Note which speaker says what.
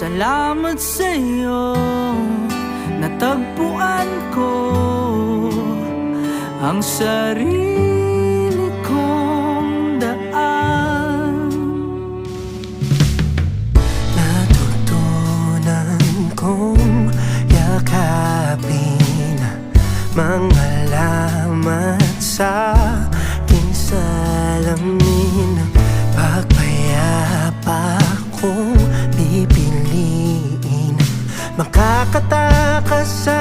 Speaker 1: Salamat sa'yo, natagpuan ko ang sarili kong daan.
Speaker 2: Natutunan kong yakapin mga lamat sa aking salamin. Pagpayapa kong pipiliin, makakatakas sa